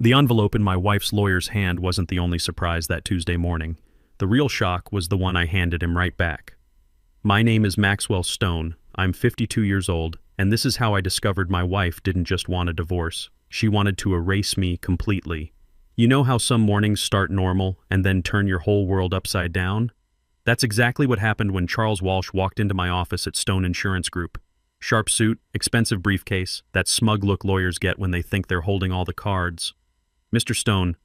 The envelope in my wife's lawyer's hand wasn't the only surprise that Tuesday morning. The real shock was the one I handed him right back. My name is Maxwell Stone. I'm 52 years old, and this is how I discovered my wife didn't just want a divorce. She wanted to erase me completely. You know how some mornings start normal and then turn your whole world upside down? That's exactly what happened when Charles Walsh walked into my office at Stone Insurance Group. Sharp suit, expensive briefcase, that smug look lawyers get when they think they're holding all the cards. "Mr. Stone,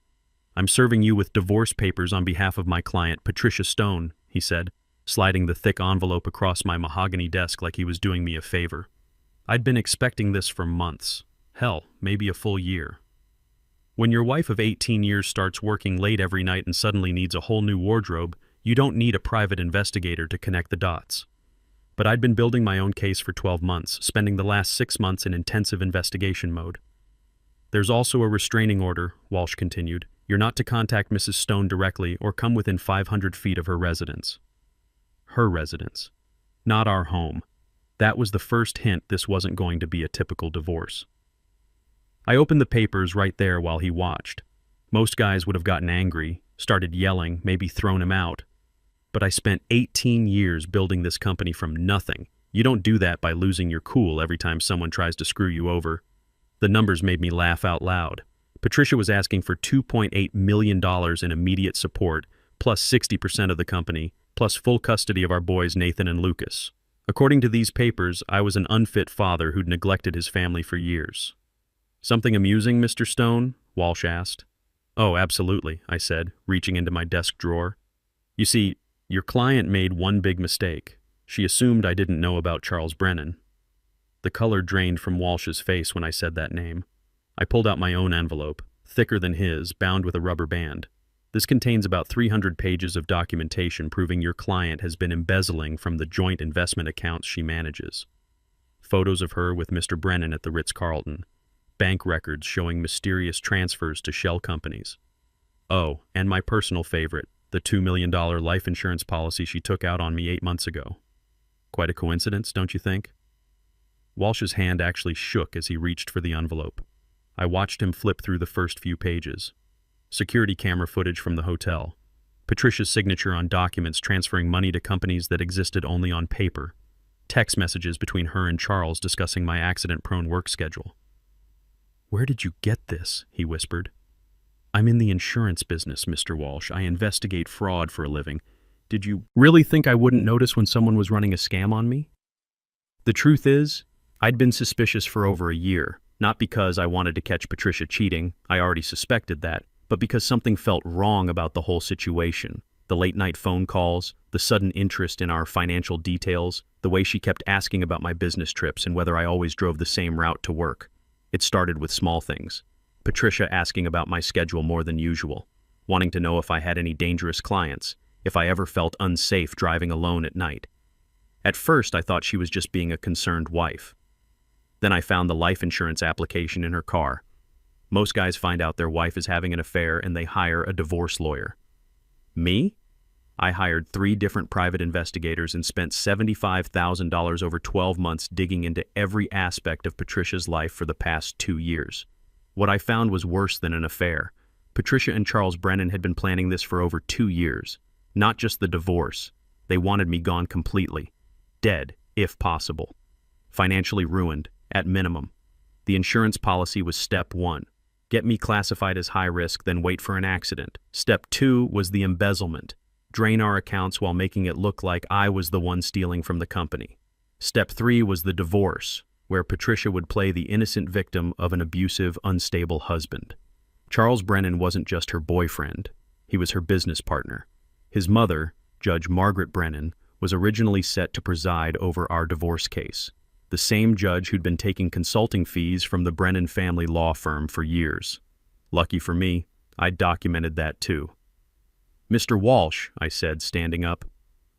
I'm serving you with divorce papers on behalf of my client, Patricia Stone," he said, sliding the thick envelope across my mahogany desk like he was doing me a favor. I'd been expecting this for months. Hell, maybe a full year. When your wife of 18 years starts working late every night and suddenly needs a whole new wardrobe, you don't need a private investigator to connect the dots. But I'd been building my own case for 12 months, spending the last 6 months in intensive investigation mode. "There's also a restraining order," Walsh continued. "You're not to contact Mrs. Stone directly or come within 500 feet of her residence." Her residence. Not our home. That was the first hint this wasn't going to be a typical divorce. I opened the papers right there while he watched. Most guys would have gotten angry, started yelling, maybe thrown him out. But I spent 18 years building this company from nothing. You don't do that by losing your cool every time someone tries to screw you over. The numbers made me laugh out loud. Patricia was asking for $2.8 million in immediate support, plus 60% of the company, plus full custody of our boys Nathan and Lucas. According to these papers, I was an unfit father who'd neglected his family for years. "Something amusing, Mr. Stone?" Walsh asked. "Oh, absolutely," I said, reaching into my desk drawer. "You see, your client made one big mistake. She assumed I didn't know about Charles Brennan." The color drained from Walsh's face when I said that name. I pulled out my own envelope, thicker than his, bound with a rubber band. "This contains about 300 pages of documentation proving your client has been embezzling from the joint investment accounts she manages. Photos of her with Mr. Brennan at the Ritz-Carlton. Bank records showing mysterious transfers to shell companies. Oh, and my personal favorite, the $2 million life insurance policy she took out on me 8 months ago. Quite a coincidence, don't you think?" Walsh's hand actually shook as he reached for the envelope. I watched him flip through the first few pages. Security camera footage from the hotel. Patricia's signature on documents transferring money to companies that existed only on paper. Text messages between her and Charles discussing my accident-prone work schedule. "Where did you get this?" he whispered. "I'm in the insurance business, Mr. Walsh. I investigate fraud for a living. Did you really think I wouldn't notice when someone was running a scam on me?" The truth is, I'd been suspicious for over a year, not because I wanted to catch Patricia cheating, I already suspected that, but because something felt wrong about the whole situation. The late-night phone calls, the sudden interest in our financial details, the way she kept asking about my business trips and whether I always drove the same route to work. It started with small things. Patricia asking about my schedule more than usual, wanting to know if I had any dangerous clients, if I ever felt unsafe driving alone at night. At first, I thought she was just being a concerned wife. Then I found the life insurance application in her car. Most guys find out their wife is having an affair and they hire a divorce lawyer. Me? I hired 3 different private investigators and spent $75,000 over 12 months digging into every aspect of Patricia's life for the past 2 years. What I found was worse than an affair. Patricia and Charles Brennan had been planning this for over 2 years. Not just the divorce. They wanted me gone completely. Dead, if possible. Financially ruined, at minimum. The insurance policy was step 1. Get me classified as high risk, then wait for an accident. Step 2 was the embezzlement. Drain our accounts while making it look like I was the one stealing from the company. Step 3 was the divorce, where Patricia would play the innocent victim of an abusive, unstable husband. Charles Brennan wasn't just her boyfriend. He was her business partner. His mother, Judge Margaret Brennan, was originally set to preside over our divorce case. The same judge who'd been taking consulting fees from the Brennan family law firm for years. Lucky for me, I documented that too. "Mr. Walsh," I said, standing up,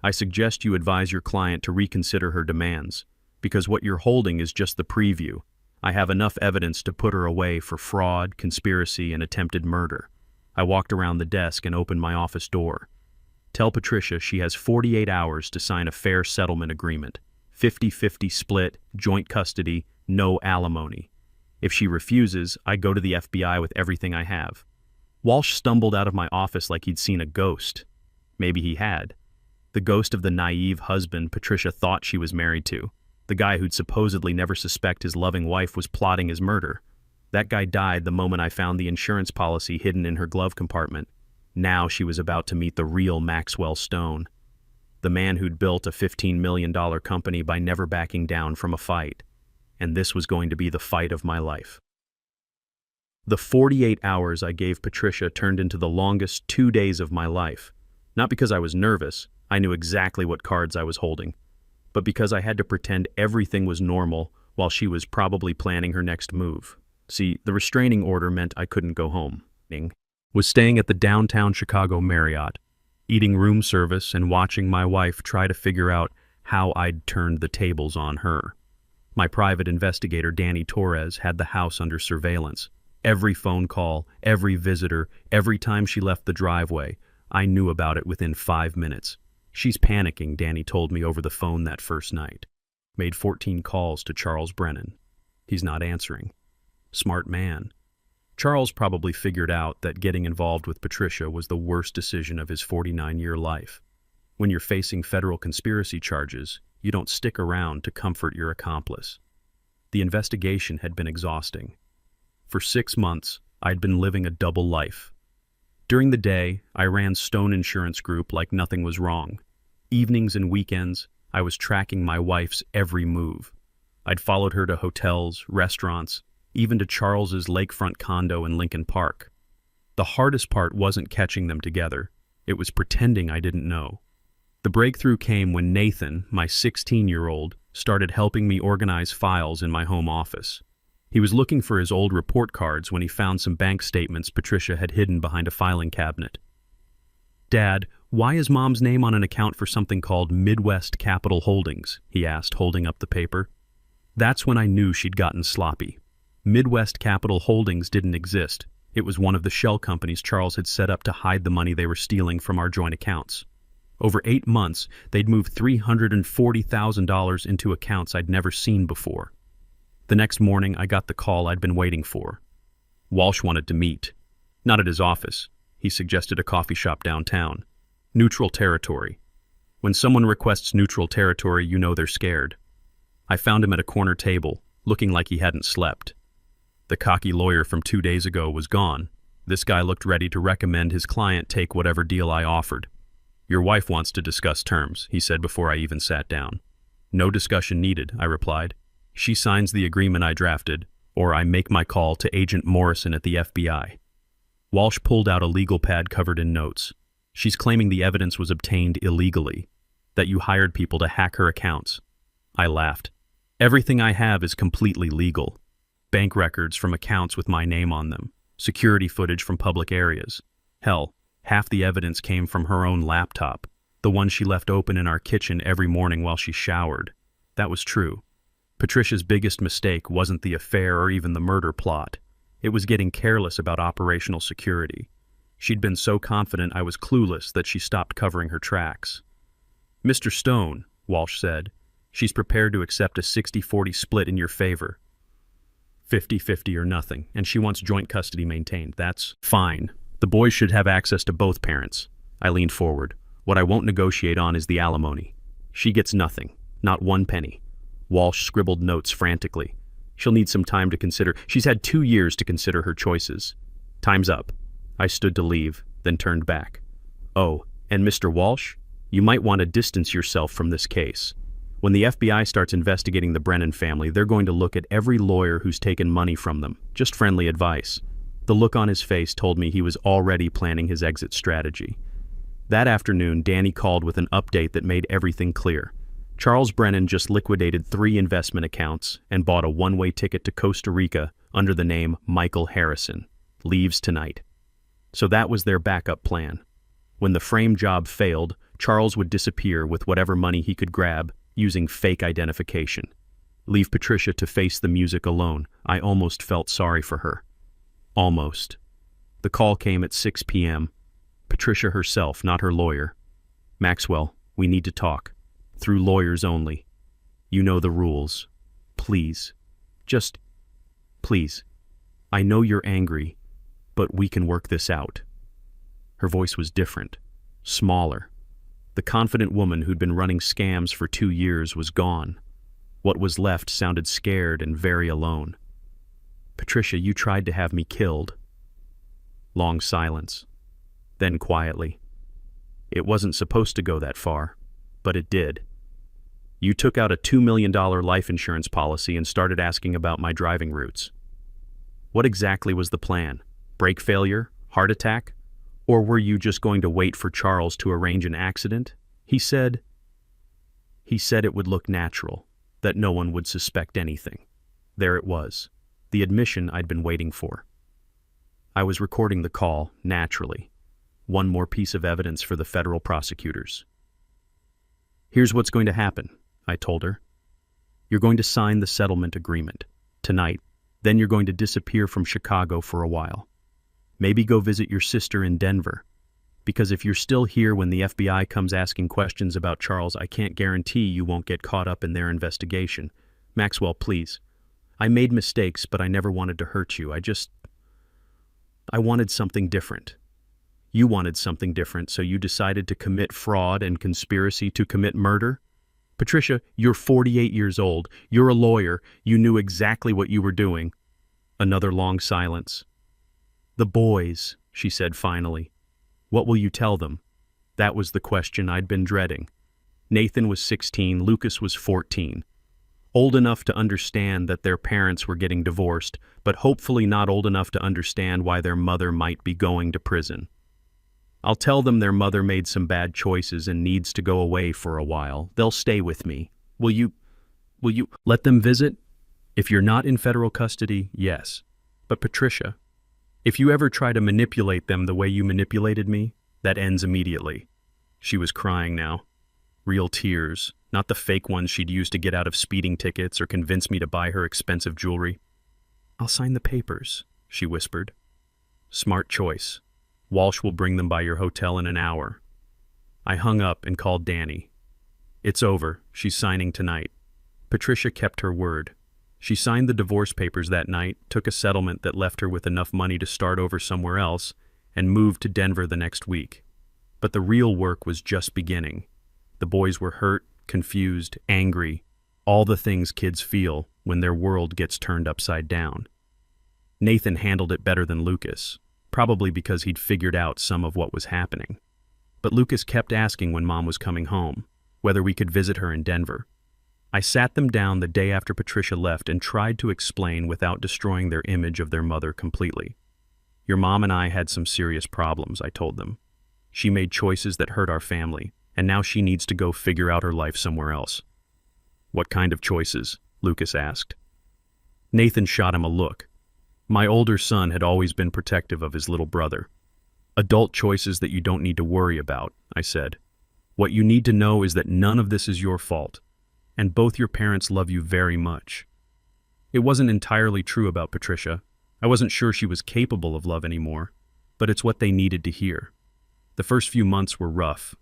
"I suggest you advise your client to reconsider her demands, because what you're holding is just the preview. I have enough evidence to put her away for fraud, conspiracy, and attempted murder." I walked around the desk and opened my office door. "Tell Patricia she has 48 hours to sign a fair settlement agreement. 50-50 split, joint custody, no alimony." If she refuses, I go to the FBI with everything I have. Walsh stumbled out of my office like he'd seen a ghost. Maybe he had. The ghost of the naive husband Patricia thought she was married to. The guy who'd supposedly never suspect his loving wife was plotting his murder. That guy died the moment I found the insurance policy hidden in her glove compartment. Now she was about to meet the real Maxwell Stone, the man who'd built a $15 million company by never backing down from a fight. And this was going to be the fight of my life. The 48 hours I gave Patricia turned into the longest 2 days of my life. Not because I was nervous, I knew exactly what cards I was holding, but because I had to pretend everything was normal while she was probably planning her next move. See, the restraining order meant I couldn't go home. Was staying at the downtown Chicago Marriott, eating room service and watching my wife try to figure out how I'd turned the tables on her. My private investigator, Danny Torres, had the house under surveillance. Every phone call, every visitor, every time she left the driveway, I knew about it within 5 minutes. She's panicking, Danny told me over the phone that first night. Made 14 calls to Charles Brennan. He's not answering. Smart man. Charles probably figured out that getting involved with Patricia was the worst decision of his 49-year life. When you're facing federal conspiracy charges, you don't stick around to comfort your accomplice. The investigation had been exhausting. For 6 months, I'd been living a double life. During the day, I ran Stone Insurance Group like nothing was wrong. Evenings and weekends, I was tracking my wife's every move. I'd followed her to hotels, restaurants, even to Charles's lakefront condo in Lincoln Park. The hardest part wasn't catching them together. It was pretending I didn't know. The breakthrough came when Nathan, my 16-year-old, started helping me organize files in my home office. He was looking for his old report cards when he found some bank statements Patricia had hidden behind a filing cabinet. "Dad, why is Mom's name on an account for something called Midwest Capital Holdings?" he asked, holding up the paper. That's when I knew she'd gotten sloppy. Midwest Capital Holdings didn't exist. It was one of the shell companies Charles had set up to hide the money they were stealing from our joint accounts. Over 8 months, they'd moved $340,000 into accounts I'd never seen before. The next morning, I got the call I'd been waiting for. Walsh wanted to meet. Not at his office. He suggested a coffee shop downtown. Neutral territory. When someone requests neutral territory, you know they're scared. I found him at a corner table, looking like he hadn't slept. The cocky lawyer from 2 days ago was gone. This guy looked ready to recommend his client take whatever deal I offered. "Your wife wants to discuss terms," he said before I even sat down. "No discussion needed," I replied. "She signs the agreement I drafted, or I make my call to Agent Morrison at the FBI." Walsh pulled out a legal pad covered in notes. "She's claiming the evidence was obtained illegally, that you hired people to hack her accounts." I laughed. "Everything I have is completely legal. Bank records from accounts with my name on them, security footage from public areas. Hell, half the evidence came from her own laptop, the one she left open in our kitchen every morning while she showered. That was true. Patricia's biggest mistake wasn't the affair or even the murder plot. It was getting careless about operational security. She'd been so confident I was clueless that she stopped covering her tracks. "Mr. Stone," Walsh said, "she's prepared to accept a 60-40 split in your favor. 50-50 or nothing, and she wants joint custody maintained. That's fine. The boys should have access to both parents." I leaned forward. "What I won't negotiate on is the alimony. She gets nothing, not 1 penny. Walsh scribbled notes frantically. "She'll need some time to consider. She's had 2 years to consider her choices. Time's up." I stood to leave, then turned back. "Oh, and Mr. Walsh, you might want to distance yourself from this case. When the FBI starts investigating the Brennan family, they're going to look at every lawyer who's taken money from them. Just friendly advice." The look on his face told me he was already planning his exit strategy. That afternoon, Danny called with an update that made everything clear. Charles Brennan just liquidated 3 investment accounts and bought a one-way ticket to Costa Rica under the name Michael Harrison. Leaves tonight. So that was their backup plan. When the frame job failed, Charles would disappear with whatever money he could grab, using fake identification. Leave Patricia to face the music alone. I almost felt sorry for her. Almost. The call came at 6 p.m. Patricia herself, not her lawyer. "Maxwell, we need to talk. Through lawyers only. You know the rules. Please. Just Please, I know you're angry, but we can work this out." Her voice was different, smaller. The confident woman who'd been running scams for 2 years was gone. What was left sounded scared and very alone. "Patricia, you tried to have me killed." Long silence. Then quietly, "It wasn't supposed to go that far, but it did. You took out a $2 million life insurance policy and started asking about my driving routes. What exactly was the plan? Brake failure? Heart attack? Or were you just going to wait for Charles to arrange an accident?" He said it would look natural, that no one would suspect anything. There it was, the admission I'd been waiting for. I was recording the call, naturally. One more piece of evidence for the federal prosecutors. "Here's what's going to happen," I told her. "You're going to sign the settlement agreement tonight, then you're going to disappear from Chicago for a while. Maybe go visit your sister in Denver. Because if you're still here when the FBI comes asking questions about Charles, I can't guarantee you won't get caught up in their investigation. Maxwell, please. I made mistakes, but I never wanted to hurt you. I wanted something different. You wanted something different, so you decided to commit fraud and conspiracy to commit murder? Patricia, you're 48 years old. You're a lawyer. You knew exactly what you were doing." Another long silence. "The boys," she said finally. "What will you tell them?" That was the question I'd been dreading. Nathan was 16, Lucas was 14. Old enough to understand that their parents were getting divorced, but hopefully not old enough to understand why their mother might be going to prison. "I'll tell them their mother made some bad choices and needs to go away for a while. They'll stay with me. Will you let them visit? If you're not in federal custody, yes. But Patricia, if you ever try to manipulate them the way you manipulated me, that ends immediately." She was crying now. Real tears, not the fake ones she'd used to get out of speeding tickets or convince me to buy her expensive jewelry. "I'll sign the papers," she whispered. "Smart choice. Walsh will bring them by your hotel in an hour." I hung up and called Danny. "It's over. She's signing tonight." Patricia kept her word. She signed the divorce papers that night, took a settlement that left her with enough money to start over somewhere else, and moved to Denver the next week. But the real work was just beginning. The boys were hurt, confused, angry, all the things kids feel when their world gets turned upside down. Nathan handled it better than Lucas, probably because he'd figured out some of what was happening. But Lucas kept asking when Mom was coming home, whether we could visit her in Denver. I sat them down the day after Patricia left and tried to explain without destroying their image of their mother completely. "Your mom and I had some serious problems," I told them. "She made choices that hurt our family, and now she needs to go figure out her life somewhere else." "What kind of choices?" Lucas asked. Nathan shot him a look. My older son had always been protective of his little brother. "Adult choices that you don't need to worry about," I said. "What you need to know is that none of this is your fault, and both your parents love you very much." It wasn't entirely true about Patricia. I wasn't sure she was capable of love anymore, but it's what they needed to hear. The first few months were rough.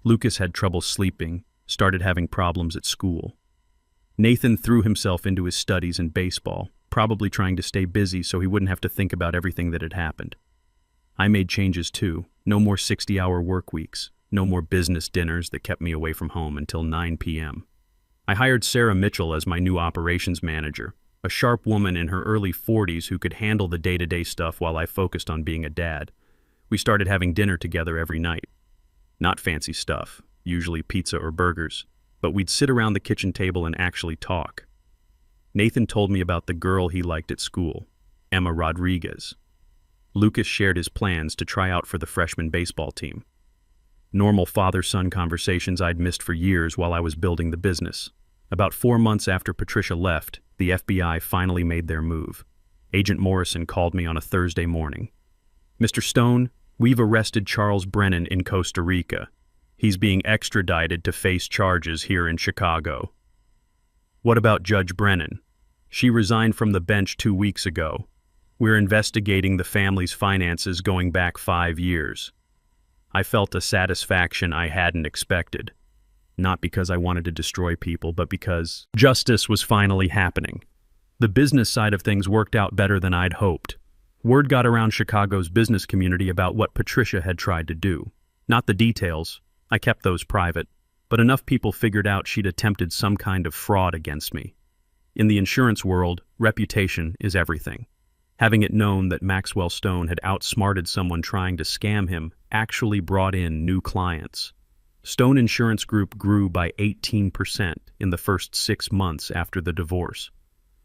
Lucas had trouble sleeping, started having problems at school. Nathan threw himself into his studies and baseball, probably trying to stay busy so he wouldn't have to think about everything that had happened. I made changes too. No more 60-hour work weeks. No more business dinners that kept me away from home until 9 p.m. I hired Sarah Mitchell as my new operations manager, a sharp woman in her early 40s who could handle the day-to-day stuff while I focused on being a dad. We started having dinner together every night. Not fancy stuff, usually pizza or burgers, but we'd sit around the kitchen table and actually talk. Nathan told me about the girl he liked at school, Emma Rodriguez. Lucas shared his plans to try out for the freshman baseball team. Normal father-son conversations I'd missed for years while I was building the business. About 4 months after Patricia left, the FBI finally made their move. Agent Morrison called me on a Thursday morning. "Mr. Stone, we've arrested Charles Brennan in Costa Rica. He's being extradited to face charges here in Chicago." "What about Judge Brennan?" "She resigned from the bench 2 weeks ago. We're investigating the family's finances going back 5 years. I felt a satisfaction I hadn't expected. Not because I wanted to destroy people, but because justice was finally happening. The business side of things worked out better than I'd hoped. Word got around Chicago's business community about what Patricia had tried to do. Not the details, I kept those private, but enough people figured out she'd attempted some kind of fraud against me. In the insurance world, reputation is everything. Having it known that Maxwell Stone had outsmarted someone trying to scam him actually brought in new clients. Stone Insurance Group grew by 18% in the first 6 months after the divorce.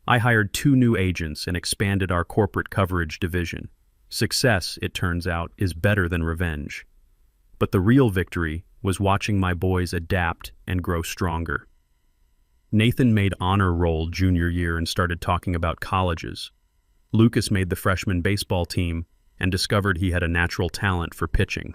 I hired 2 new agents and expanded our corporate coverage division. Success, it turns out, is better than revenge. But the real victory was watching my boys adapt and grow stronger. Nathan made honor roll junior year and started talking about colleges. Lucas made the freshman baseball team and discovered he had a natural talent for pitching.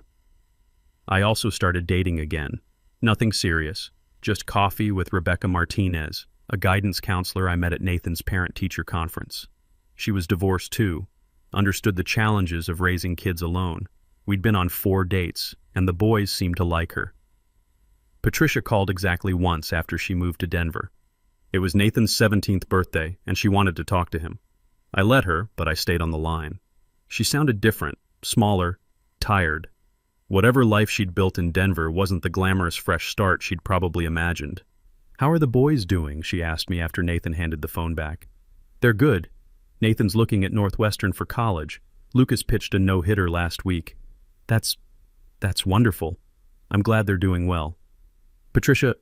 I also started dating again. Nothing serious, just coffee with Rebecca Martinez, a guidance counselor I met at Nathan's parent-teacher conference. She was divorced too, understood the challenges of raising kids alone. We'd been on 4 dates, and the boys seemed to like her. Patricia called exactly once after she moved to Denver. It was Nathan's 17th birthday, and she wanted to talk to him. I let her, but I stayed on the line. She sounded different, smaller, tired. Whatever life she'd built in Denver wasn't the glamorous fresh start she'd probably imagined. "How are the boys doing?" she asked me after Nathan handed the phone back. "They're good. Nathan's looking at Northwestern for college. Lucas pitched a no-hitter last week." That's wonderful. I'm glad they're doing well." "Patricia,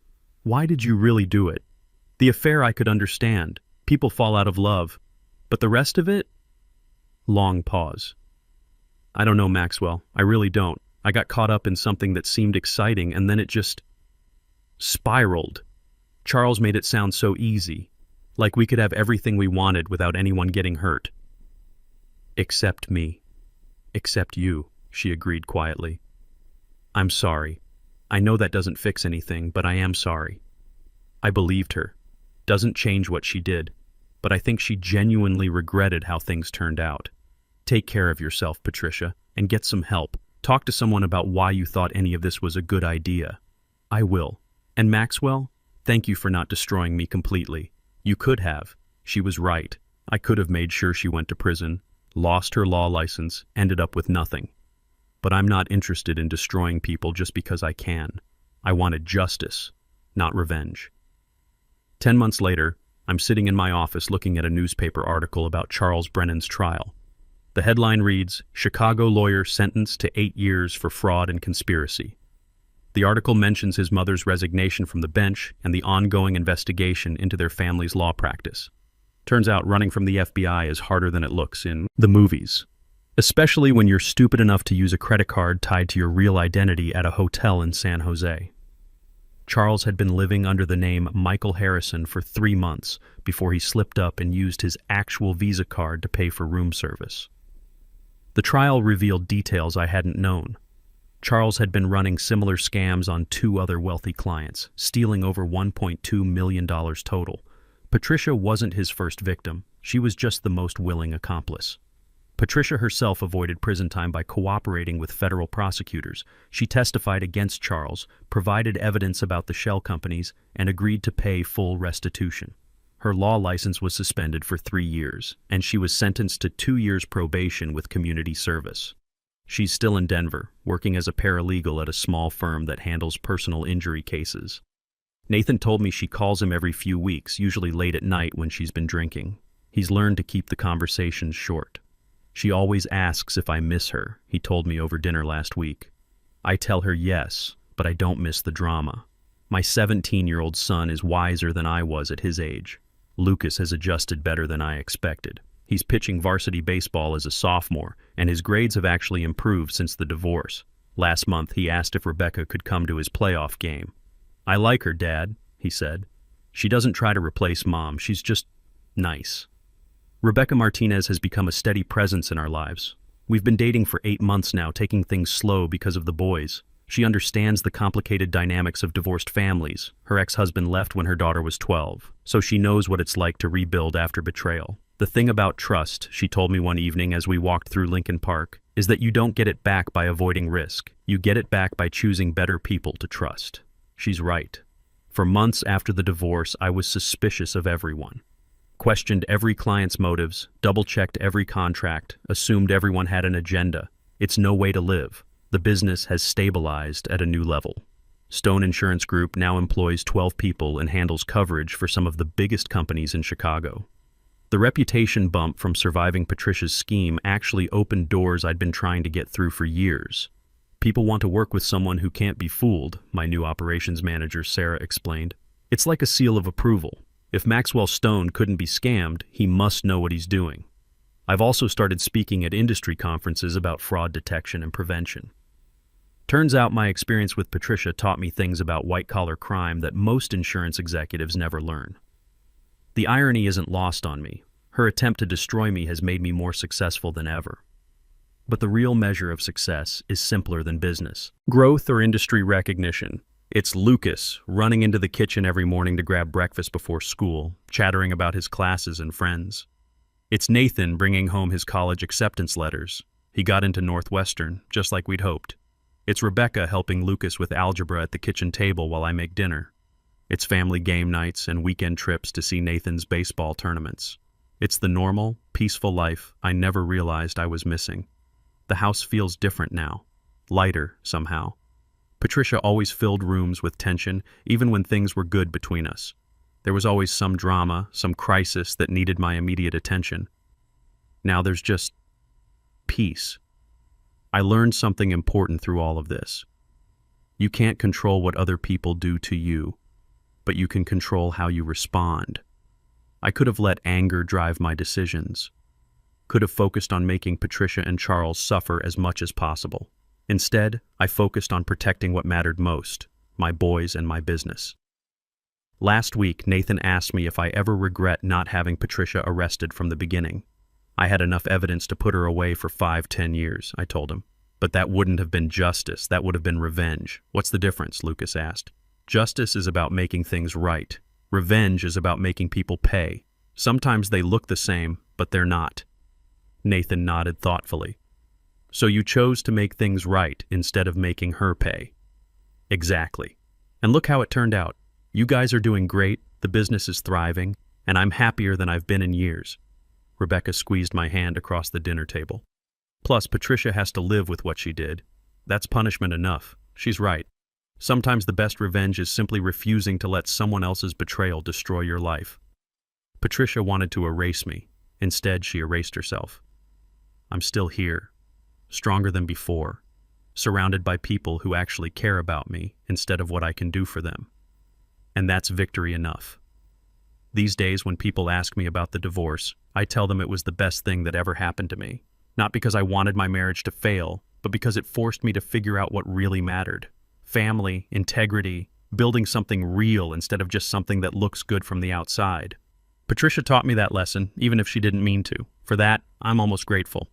why did you really do it? The affair I could understand. People fall out of love. But the rest of it?" Long pause. "I don't know, Maxwell. I really don't. I got caught up in something that seemed exciting, and then it just spiraled. Charles made it sound so easy, like we could have everything we wanted without anyone getting hurt." "Except me. Except you," she agreed quietly. "I'm sorry. I know that doesn't fix anything, but I am sorry." I believed her. Doesn't change what she did, but I think she genuinely regretted how things turned out. Take care of yourself, Patricia, and get some help. Talk to someone about why you thought any of this was a good idea. "I will. And Maxwell, thank you for not destroying me completely. You could have. She was right. I could have made sure she went to prison, lost her law license, ended up with nothing. But I'm not interested in destroying people just because I can. I wanted justice, not revenge." 10 months later, I'm sitting in my office looking at a newspaper article about Charles Brennan's trial. The headline reads, "Chicago lawyer sentenced to 8 years for fraud and conspiracy." The article mentions his mother's resignation from the bench and the ongoing investigation into their family's law practice. Turns out running from the FBI is harder than it looks in the movies, especially when you're stupid enough to use a credit card tied to your real identity at a hotel in San Jose. Charles had been living under the name Michael Harrison for 3 months before he slipped up and used his actual Visa card to pay for room service. The trial revealed details I hadn't known. Charles had been running similar scams on 2 other wealthy clients, stealing over $1.2 million total. Patricia wasn't his first victim. She was just the most willing accomplice. Patricia herself avoided prison time by cooperating with federal prosecutors. She testified against Charles, provided evidence about the shell companies, and agreed to pay full restitution. Her law license was suspended for 3 years, and she was sentenced to 2 years probation with community service. She's still in Denver, working as a paralegal at a small firm that handles personal injury cases. Nathan told me she calls him every few weeks, usually late at night when she's been drinking. He's learned to keep the conversations short. "She always asks if I miss her," he told me over dinner last week. I tell her yes, but I don't miss the drama. My 17-year-old son is wiser than I was at his age. Lucas has adjusted better than I expected. He's pitching varsity baseball as a sophomore, and his grades have actually improved since the divorce. Last month, he asked if Rebecca could come to his playoff game. "I like her, Dad," he said. "She doesn't try to replace Mom. She's just nice." Rebecca Martinez has become a steady presence in our lives. We've been dating for 8 months now, taking things slow because of the boys. She understands the complicated dynamics of divorced families. Her ex-husband left when her daughter was 12, so she knows what it's like to rebuild after betrayal. "The thing about trust," she told me one evening as we walked through Lincoln Park, "is that you don't get it back by avoiding risk. You get it back by choosing better people to trust." She's right. For months after the divorce, I was suspicious of everyone. questioned every client's motives, double-checked every contract, assumed everyone had an agenda. It's no way to live. The business has stabilized at a new level. Stone Insurance Group now employs 12 people and handles coverage for some of the biggest companies in Chicago. The reputation bump from surviving Patricia's scheme actually opened doors I'd been trying to get through for years. People want to work with someone who can't be fooled, my new operations manager Sarah explained. It's like a seal of approval. If Maxwell Stone couldn't be scammed, he must know what he's doing. I've also started speaking at industry conferences about fraud detection and prevention. Turns out my experience with Patricia taught me things about white-collar crime that most insurance executives never learn. The irony isn't lost on me. Her attempt to destroy me has made me more successful than ever. But the real measure of success is simpler than business. Growth or industry recognition. It's Lucas running into the kitchen every morning to grab breakfast before school, chattering about his classes and friends. It's Nathan bringing home his college acceptance letters. He got into Northwestern, just like we'd hoped. It's Rebecca helping Lucas with algebra at the kitchen table while I make dinner. It's family game nights and weekend trips to see Nathan's baseball tournaments. It's the normal, peaceful life I never realized I was missing. The house feels different now, lighter somehow. Patricia always filled rooms with tension, even when things were good between us. There was always some drama, some crisis that needed my immediate attention. Now there's just peace. I learned something important through all of this. You can't control what other people do to you, but you can control how you respond. I could have let anger drive my decisions. Could have focused on making Patricia and Charles suffer as much as possible. Instead, I focused on protecting what mattered most, my boys and my business. Last week, Nathan asked me if I ever regret not having Patricia arrested from the beginning. I had enough evidence to put her away for 5-10 years, I told him. But that wouldn't have been justice, that would have been revenge. What's the difference? Lucas asked. Justice is about making things right. Revenge is about making people pay. Sometimes they look the same, but they're not. Nathan nodded thoughtfully. So you chose to make things right instead of making her pay. Exactly. And look how it turned out. You guys are doing great, the business is thriving, and I'm happier than I've been in years. Rebecca squeezed my hand across the dinner table. Plus, Patricia has to live with what she did. That's punishment enough. She's right. Sometimes the best revenge is simply refusing to let someone else's betrayal destroy your life. Patricia wanted to erase me. Instead, she erased herself. I'm still here, stronger than before, surrounded by people who actually care about me instead of what I can do for them. And that's victory enough. These days, when people ask me about the divorce, I tell them it was the best thing that ever happened to me. Not because I wanted my marriage to fail, but because it forced me to figure out what really mattered. Family, integrity, building something real instead of just something that looks good from the outside. Patricia taught me that lesson, even if she didn't mean to. For that, I'm almost grateful.